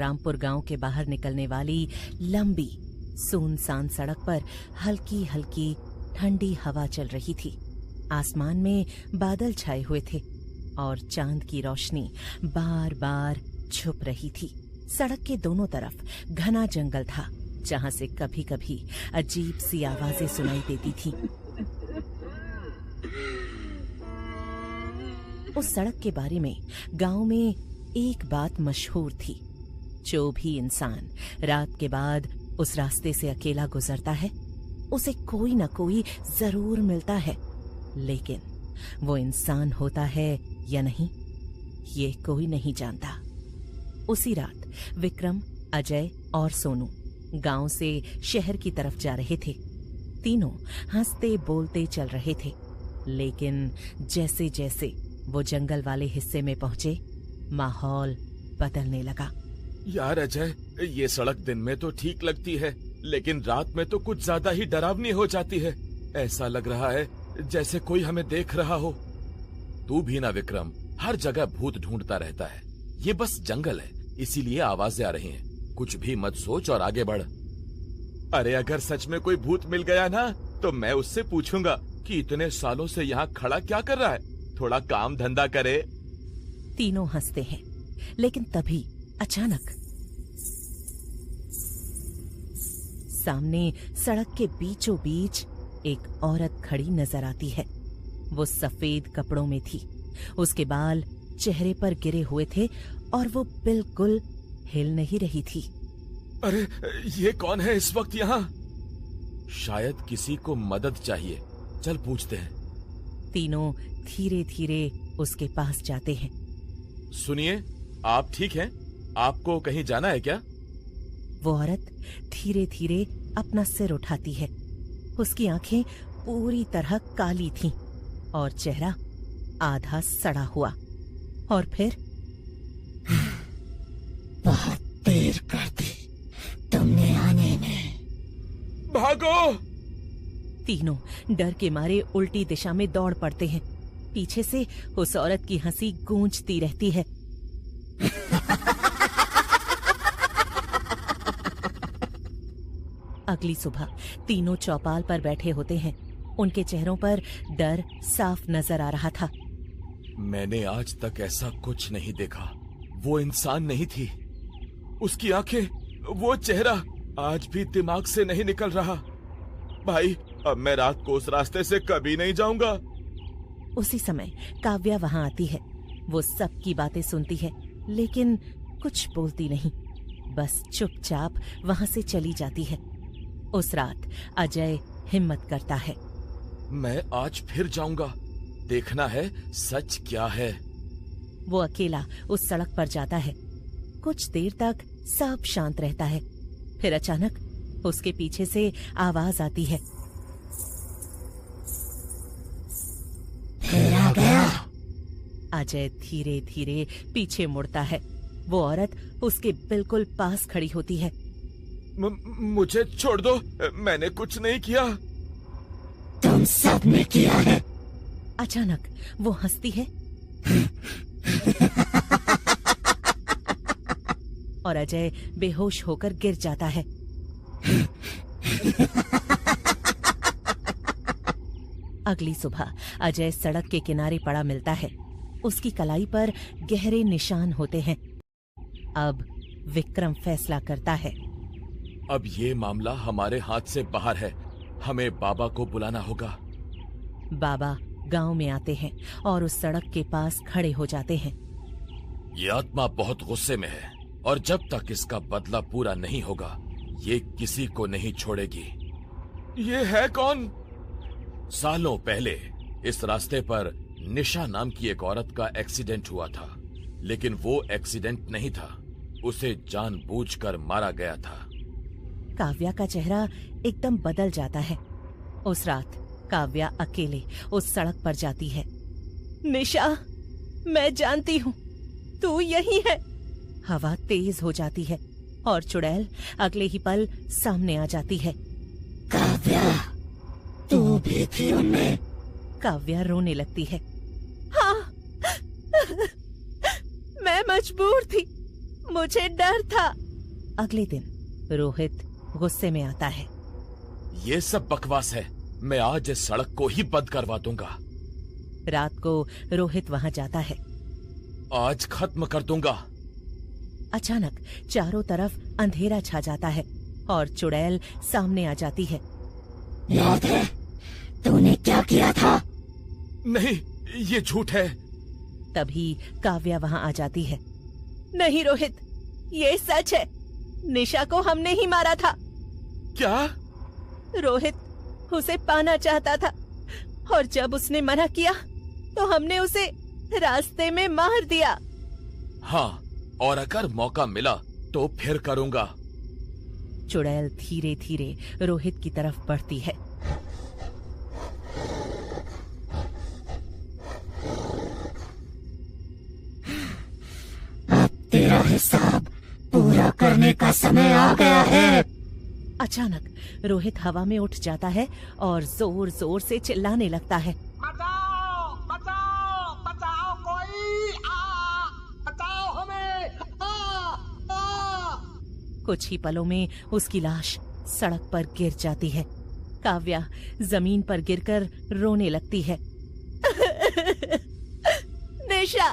रामपुर गांव के बाहर निकलने वाली लंबी सुनसान सड़क पर हल्की हल्की ठंडी हवा चल रही थी। आसमान में बादल छाए हुए थे और चांद की रोशनी बार बार छुप रही थी। सड़क के दोनों तरफ घना जंगल था, जहां से कभी कभी अजीब सी आवाजें सुनाई देती थीं। उस सड़क के बारे में गांव में एक बात मशहूर थी। जो भी इंसान रात के बाद उस रास्ते से अकेला गुजरता है, उसे कोई न कोई जरूर मिलता है, लेकिन वो इंसान होता है या नहीं, ये कोई नहीं जानता। उसी रात विक्रम, अजय और सोनू गांव से शहर की तरफ जा रहे थे। तीनों हंसते बोलते चल रहे थे, लेकिन जैसे जैसे वो जंगल वाले हिस्से में पहुंचे, माहौल बदलने लगा। यार अजय, ये सड़क दिन में तो ठीक लगती है, लेकिन रात में तो कुछ ज्यादा ही डरावनी हो जाती है। ऐसा लग रहा है जैसे कोई हमें देख रहा हो। तू भी ना विक्रम, हर जगह भूत ढूंढता रहता है। ये बस जंगल है, इसीलिए आवाजें आ रही हैं। कुछ भी मत सोच और आगे बढ़। अरे अगर सच में कोई भूत मिल गया ना, तो मैं उससे पूछूंगा कि इतने सालों से यहाँ खड़ा क्या कर रहा है, थोड़ा काम धंधा करे। तीनों हंसते हैं, लेकिन तभी अचानक सामने सड़क के बीचों बीच एक औरत खड़ी नजर आती है। वो सफेद कपड़ों में थी, उसके बाल चेहरे पर गिरे हुए थे और वो बिल्कुल हिल नहीं रही थी। अरे ये कौन है इस वक्त यहाँ? शायद किसी को मदद चाहिए, चल पूछते हैं। तीनों धीरे धीरे उसके पास जाते हैं। सुनिए, आप ठीक हैं? आपको कहीं जाना है क्या? वो औरत धीरे धीरे अपना सिर उठाती है। उसकी आंखें पूरी तरह काली थीं और चेहरा आधा सड़ा हुआ। और फिर बहुत देर कर दी तुमने आने में। भागो! तीनों डर के मारे उल्टी दिशा में दौड़ पड़ते हैं। पीछे से उस औरत की हंसी गूंजती रहती है। अगली सुबह तीनों चौपाल पर बैठे होते हैं। उनके चेहरों पर डर साफ नजर आ रहा था। मैंने आज तक ऐसा कुछ नहीं देखा। वो इंसान नहीं थी। उसकी आंखें, वो चेहरा आज भी दिमाग से नहीं निकल रहा। भाई, अब मैं रात को उस रास्ते से कभी नहीं जाऊंगा। उसी समय काव्या वहां आती है। वो सबकी बातें सुनती है, लेकिन कुछ बोलती नहीं, बस चुपचाप वहां से चली जाती है। उस रात अजय हिम्मत करता है। मैं आज फिर जाऊंगा, देखना है सच क्या है। वो अकेला उस सड़क पर जाता है। कुछ देर तक सब शांत रहता है। फिर अचानक उसके पीछे से आवाज आती है। फिर आ गया। अजय धीरे धीरे पीछे मुड़ता है। वो औरत उसके बिल्कुल पास खड़ी होती है। मुझे छोड़ दो, मैंने कुछ नहीं किया। तुम सब ने किया है। अचानक वो हंसती है और अजय बेहोश होकर गिर जाता है। अगली सुबह अजय सड़क के किनारे पड़ा मिलता है। उसकी कलाई पर गहरे निशान होते हैं। अब विक्रम फैसला करता है। अब ये मामला हमारे हाथ से बाहर है, हमें बाबा को बुलाना होगा। बाबा गांव में आते हैं और उस सड़क के पास खड़े हो जाते हैं। ये आत्मा बहुत गुस्से में है और जब तक इसका बदला पूरा नहीं होगा, ये किसी को नहीं छोड़ेगी। ये है कौन? सालों पहले इस रास्ते पर निशा नाम की एक औरत का एक्सीडेंट हुआ था, लेकिन वो एक्सीडेंट नहीं था, उसे जानबूझकर मारा गया था। काव्या का चेहरा एकदम बदल जाता है। उस रात काव्या अकेले उस सड़क पर जाती है। निशा, मैं जानती हूँ तू यही है। हवा तेज हो जाती है और चुड़ैल अगले ही पल सामने आ जाती है। काव्या, तू भी थी उनमें? काव्या रोने लगती है। हाँ, मैं मजबूर थी। मुझे डर था। अगले दिन रोहित गुस्से में आता है। ये सब बकवास है, मैं आज इस सड़क को ही बंद करवा दूंगा। रात को रोहित वहां जाता है। आज खत्म कर दूंगा। अचानक चारों तरफ अंधेरा छा जाता है और चुड़ैल सामने आ जाती है। याद है तूने क्या किया था? नहीं, ये झूठ है। तभी काव्या वहां आ जाती है। नहीं रोहित, ये सच है। निशा को हमने ही मारा था। क्या? रोहित उसे पाना चाहता था और जब उसने मना किया तो हमने उसे रास्ते में मार दिया। हाँ, और अगर मौका मिला तो फिर करूंगा। चुड़ैल धीरे धीरे रोहित की तरफ बढ़ती है। अब तेरा हिसाब पूरा करने का समय आ गया है। अचानक रोहित हवा में उठ जाता है और जोर जोर से चिल्लाने लगता है। बचाओ बचाओ बचाओ, कोई बचाओ हमें। कुछ ही पलों में उसकी लाश सड़क पर गिर जाती है। काव्या जमीन पर गिरकर रोने लगती है। निशा,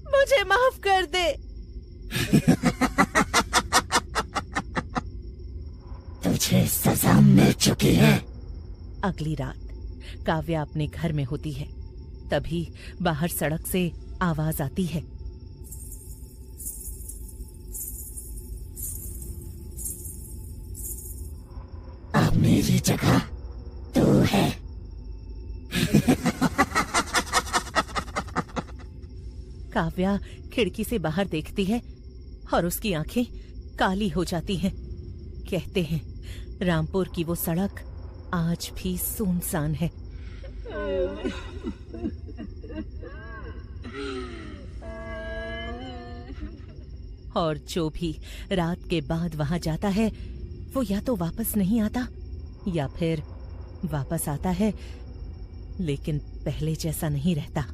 मुझे माफ कर दे। तुझे सजा मिल चुकी है। अगली रात काव्या अपने घर में होती है। तभी बाहर सड़क से आवाज आती है। अब मेरी जगह तू है। काव्या खिड़की से बाहर देखती है और उसकी आंखें काली हो जाती हैं। कहते हैं रामपुर की वो सड़क आज भी सुनसान है। और जो भी रात के बाद वहां जाता है वो या तो वापस नहीं आता या फिर वापस आता है लेकिन पहले जैसा नहीं रहता।